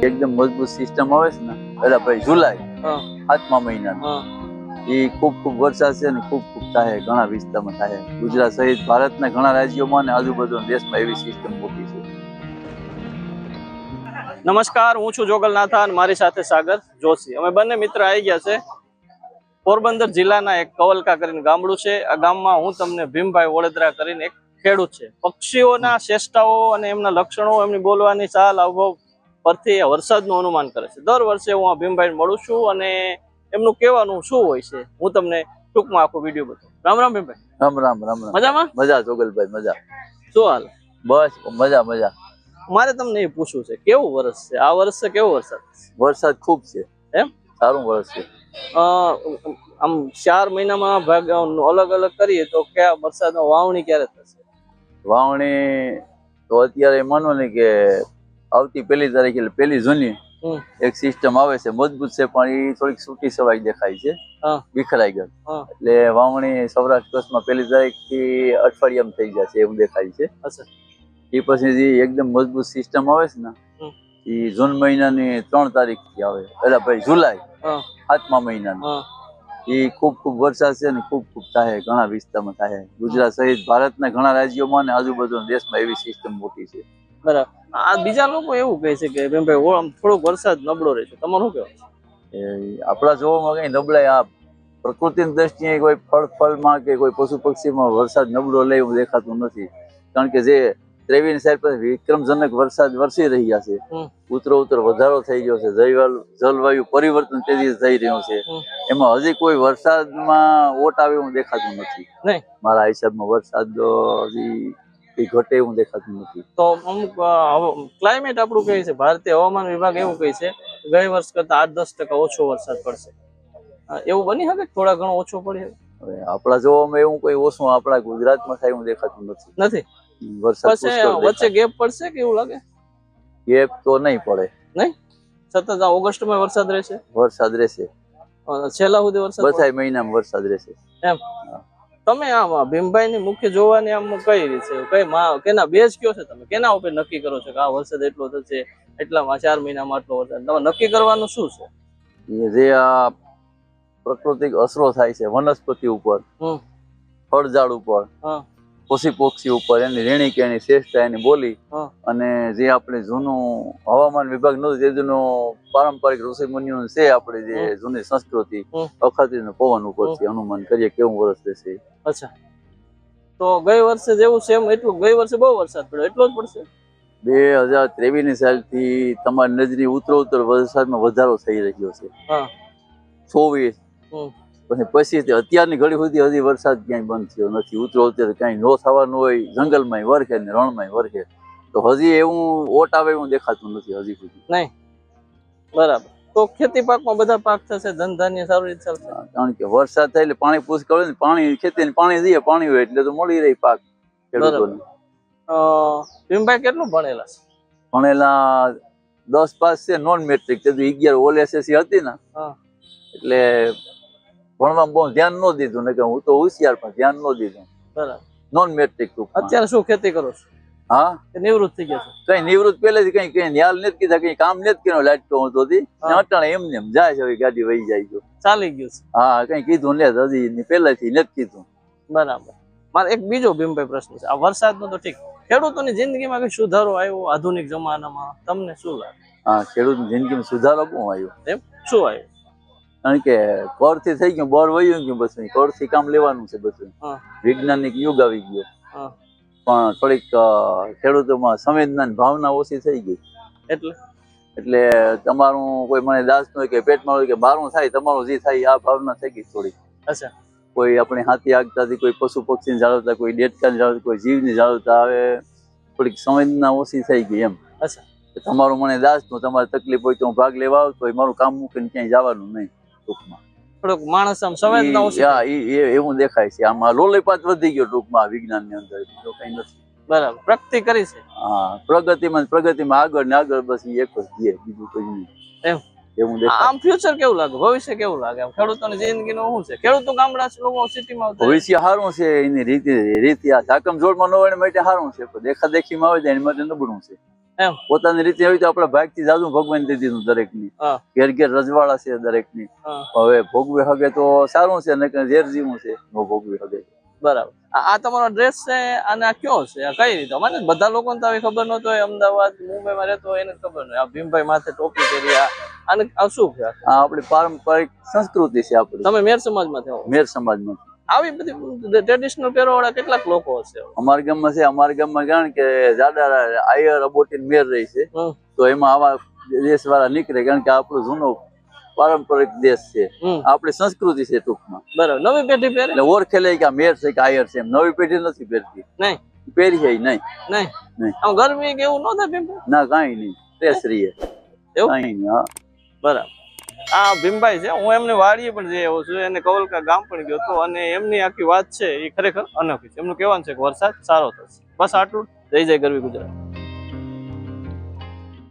એકદમ મજબૂત સિસ્ટમ આવે છે ને એટલે ભાઈ જુલાઈ 7મા મહિના એ ખૂબ વરસાદ છે ને ખૂબ થાય ઘણા વિસ્તારમાં થાય ગુજરાત સહિત ભારતના ઘણા રાજ્યોમાં અને આજુબાજુના દેશમાં એવી સિસ્ટમ મોટી છે. નમસ્કાર, હું છું જોગલનાથા અને મારી સાથે સાગર જોશી. અમે બંને મિત્ર આવી ગયા છે પોરબંદર જિલ્લાના એક કવલકા કરીને ગામડું છે. આ ગામમાં હું તમને ભીમભાઈ વડોદરા કરીને એક ખેડૂત છે. પક્ષીઓના ચેષ્ટાઓ અને એમના લક્ષણો, એમની બોલવાની ચાલ હાવભાવ પરથી વરસાદનું અનુમાન કરે છે. દર વર્ષે હું આ ભીમભાઈને મળું છું અને એમનું કહેવાનું શું હોય છે હું તમને ટૂંકમાં આખો વિડીયો બતાવું. રામ રામ ભીમભાઈ. રામ રામ રામ રામ. મજામાં? મજા જોગલભાઈ, મજા. શું હાલ? બસ મજા મજા. મારે તમને એ પૂછવું છે, કેવું વર્ષ છે આ વર્ષે? કેવો વરસાદ? વરસાદ ખૂબ છે. એમ? સારું વર્ષ છે. આમ 4 મહિનામાં ભાગ અલગ અલગ કરીએ તો કયા વરસાદમાં વાવણી ક્યારે થશે? વાવણી તો અત્યારે માનો ને કે આવતી 1 તારીખ એટલે 1 જૂની એક સિસ્ટમ આવે છે, મજબૂત છે પણ એ થોડીક છૂટી સવાઈ દેખાય છે, વિખરાઈ ગઈ. એટલે વાવણી સૌરાષ્ટ્ર કચ્છમાં 1 તારીખથી અઠવાડિયામાં થઈ જશે એવું દેખાય છે. એ પછી જે એકદમ મજબૂત સિસ્ટમ આવે છે ને એ જૂન મહિનાની 3 તારીખથી આવે એટલે ભાઈ જુલાઈ 7મા મહિનાની એ ખૂબ વરસાદ છે ને ખૂબ થાય ઘણા વિસ્તારમાં થાય ગુજરાત સહિત ભારતના ઘણા રાજ્યોમાં અને આજુબાજુના દેશમાં એવી સિસ્ટમ મોટી છે. બરાબર. આ બીજા લોકો એવું કહે છે કે ભીમભાઈ થોડોક વરસાદ નબળો રહે છે, તમારું શું કહેવું? આપણા જોવામાં કઈ નબળાઈ આ પ્રકૃતિની દ્રષ્ટિએ કોઈ ફળમાં કે કોઈ પશુ પક્ષીમાં વરસાદ નબળો લે એવું દેખાતું નથી. કારણ કે જે 23 સાઈડ પર વિક્રમજનક વરસાદ વરસી રહ્યા છે, ઉત્તરોત્તર વધારો થઈ ગયો છે, જલવાયુ પરિવર્તન તેજી થઈ રહ્યું છે, એમાં હજી કોઈ વરસાદમાં ઓટ આવે એવું દેખાતું નથી. મારા હિસાબમાં વરસાદ હજી ઘટે એવું દેખાતું નથી. તો અમુક ક્લાઇમેટ આપણું કહે છે, ભારતીય હવામાન વિભાગ એવું કહે છે ગઈ વર્ષ કરતા 8-10% ઓછો વરસાદ પડશે. એવું બની શકે થોડા ઘણો ઓછો પડી શકે? આપણા જોવામાં એવું કોઈ ઓછું આપણા ગુજરાતમાં થાય એવું દેખાતું નથી. વચ્ચે ગેપ પડશે કે એવું લાગે? ગેપ તો નહીં પડે. નહીં? સતત આ ઓગસ્ટમાં વરસાદ રહેશે? વરસાદ રહેશે. છેલ્લા સુધી વરસાદ? બધા મહિનામાં વરસાદ રહેશે. એમ? તમે આમ ભીમભાઈ ની મુખ્ય જોવાની આમ કઈ રીતે કેના બેઝ કયો છે, તમે કેના ઉપર નક્કી કરો છો કે આ વરસાદ એટલો થશે, એટલામાં 4 મહિનામાં આટલો વરસાદ? તમે નક્કી કરવાનું શું છે? જે આ પ્રાકૃતિક અસરો થાય છે વનસ્પતિ ઉપર, ફળઝાડ ઉપર, પશુ પક્ષી ઉપર, એની રેણી કેણી શ્રેષ્ઠતા, એની બોલી, અને જે આપણે જૂનું હવામાન વિભાગ નતું તે જૂનું પારંપરિક ઋષિ મુનિઓ છે, આપણે જે જૂની સંસ્કૃતિ અખાતી પવન ઉપરથી અનુમાન કરીએ કેવું વર્ષ રહેશે. અચ્છા, તો ગઈ વર્ષે જેવું છે એમ એટલું ગઈ વર્ષે બહુ વરસાદ પડ્યો એટલો જ પડશે? 2023 સાલથી તમારી નજરી ઉત્તરોત્તર વરસાદમાં વધારો થઈ રહ્યો છે. 24 પછી અત્યારની ઘડી સુધી હજી વરસાદ ક્યાંય બંધ થયો નથી. ઉત્તરોત્તર ક્યાંય નો થવાનું હોય, જંગલમાં વરખે ને રણમાં વરખે, તો હજી એવું ઓટ આવે એવું દેખાતું નથી હજી સુધી. નહીં? બરાબર. તો ખેતી પાકમાં બધા પાક થશે, ધંધાન્ય સારી રીતે ચાલશે? કારણ કે વરસાદ થાય એટલે પાણી પુષ્કળ ને, પાણી ખેતી પાણી દઈએ, પાણી હોય એટલે તો મળી રહી પાક ખેડૂતોને. ભીમભાઈ કેટલું ભણેલા છે? ભણેલા 10 પાસ છે, નોન મેટ્રિક. તે 11 ઓલ એસએસસી હતી ને એટલે ભણવામાં બહુ ધ્યાન ન દીધું, ને કે હું તો હોશિયાર પણ ધ્યાન ન દીધું. બરાબર. Non matric. અત્યારે શું ખેતી કરો છો? હા, નિવૃત્ત થઈ ગયા છો? કઈ નિવૃત્ત પહેલેથી કઈ ન્યાલ નથી કીધા, કઈ કામ નથી કર્યું, લાટકો હતો અટાણે એમને એમ જાય છે, ગાડી વહી જાય છે, ચાલી ગયું છે. હા, કઈ કીધું ને હજી પહેલાથી નથી કીધું. બરાબર. મારે એક બીજો ભીમભાઈ પ્રશ્ન છે. આ વરસાદનો તો ઠીક, ખેડૂતોની જિંદગીમાં કઈ સુધારો આવ્યો આધુનિક જમાનામાં? તમને શું લાગે? હા, ખેડૂતની જિંદગીમાં સુધારો બહુ આવ્યો. એમ? શું આવ્યું? કારણ કે કરથી થઈ ગયું, બર વયું ગયું, બસ કરથી કામ લેવાનું છે બધું. વૈજ્ઞાનિક યુગ આવી ગયો, પણ થોડીક ખેડૂતોમાં સંવેદના ભાવના ઓછી થઈ ગઈ. એટલે તમારું કોઈ મને દાસ ન હોય કે પેટમાં હોય કે બહારનું થાય, તમારું જે થાય આ ભાવના થઈ ગઈ થોડીક. અચ્છા. કોઈ આપણી હાથી આગતાથી, કોઈ પશુ પક્ષીને જાળવતા, કોઈ દેડકાને જાળવતા, કોઈ જીવને જાળવતા, હવે થોડીક સંવેદના ઓછી થઈ ગઈ એમ. અચ્છા. તમારું મને દાસ નું, તમારે તકલીફ હોય તો હું ભાગ લેવા આવતો હોય, મારું કામ મૂકીને ક્યાંય જવાનું નહીં. ટૂંકમાં થોડોક માણસ આમ સંવેદના ઓછી એવું દેખાય છે. આમાં લોલીપાત વધી ગયો ટૂંકમાં વિજ્ઞાન ની અંદર, બીજો કઈ નથી. બરાબર. પ્રગતિ કરી છે. હા, પ્રગતિમાં આગળ ને આગળ, બસ એક જ દે, બીજું કઈ નહીં. એમ? એવું દેખાય. આમ ફ્યુચર કેવું લાગે, ભવિષ્ય કેવું લાગે આમ ખેડૂતોની જિંદગીનું શું છે? ખેડૂતો ગામડા લોકો સિટીમાં આવતા ભવિષ્ય સારું છે, એની રીતિ આ ધાકમ જોડમાં ન હોય માટે સારું છે, પણ દેખાદેખીમાં આવે એની માટે નબળું છે. એમ પોતાની રીતે હોય તો આપડે ભાગથી જાજુ ભગવાન દે દીધું દરેક ની. હા. ઘેર ઘેર રજવાડા છે દરેક ની. હા. હવે ભોગવી હગે તો સારું છે, ને ઝેર જીવું છે ન ભોગવી હગે. બરાબર. આ તમારો ડ્રેસ છે અને આ કયો છે? આ કઈ રીતે? મને બધા લોકોને તો આવી ખબર નહોતો હોય, અમદાવાદ મુંબઈમાં રહેતો હોય એને ખબર નહીં. આ ભીમભાઈ માથે ટોપી પહેરી આને આ શું છે? આ આપણી પારંપરિક સંસ્કૃતિ છે આપણી. તમે મેર સમાજમાં થયો? મેર સમાજમાં. આવી બધી ટ્રેડિશનલ પહેરવાવાળા કેટલાક લોકો હશે અમારા ગામમાં છે. અમારા ગામમાં કારણ કે જાડા આયર અબોટીન મેર રહી છે, તો એમાં આવા દેશ વાળા નીકળે, કારણ કે આપણો જૂનો પારંપરિક દેશ છે, આપણી સંસ્કૃતિ છે ટૂંકમાં. બરાબર. નવી પેઢી પહેરે એટલે ઓળખે લે કે આ મેર છે કે આયર છે. એમ નવી પેઢી નથી પહેરતી. નહીં પહેરી છે નહીં. નહીં આમ ગરમી કે એવું ન થાય ભીમભાઈ? ના, કાંઈ નહીં, ફ્રેશ રહીએ એવું કાંઈ નહીં. હા, બરાબર. આ ભીમભાઈ છે, હું એમની વાડીએ પણ જઈ આવ્યો છું, એને કવલકા ગામ પણ ગયો હતો, અને એમની આખી વાત છે એ ખરેખર અનોખી છે. એમનું કહેવાનું છે કે વરસાદ સારો થશે. બસ આટલું. જય જય ગરવી ગુજરાત.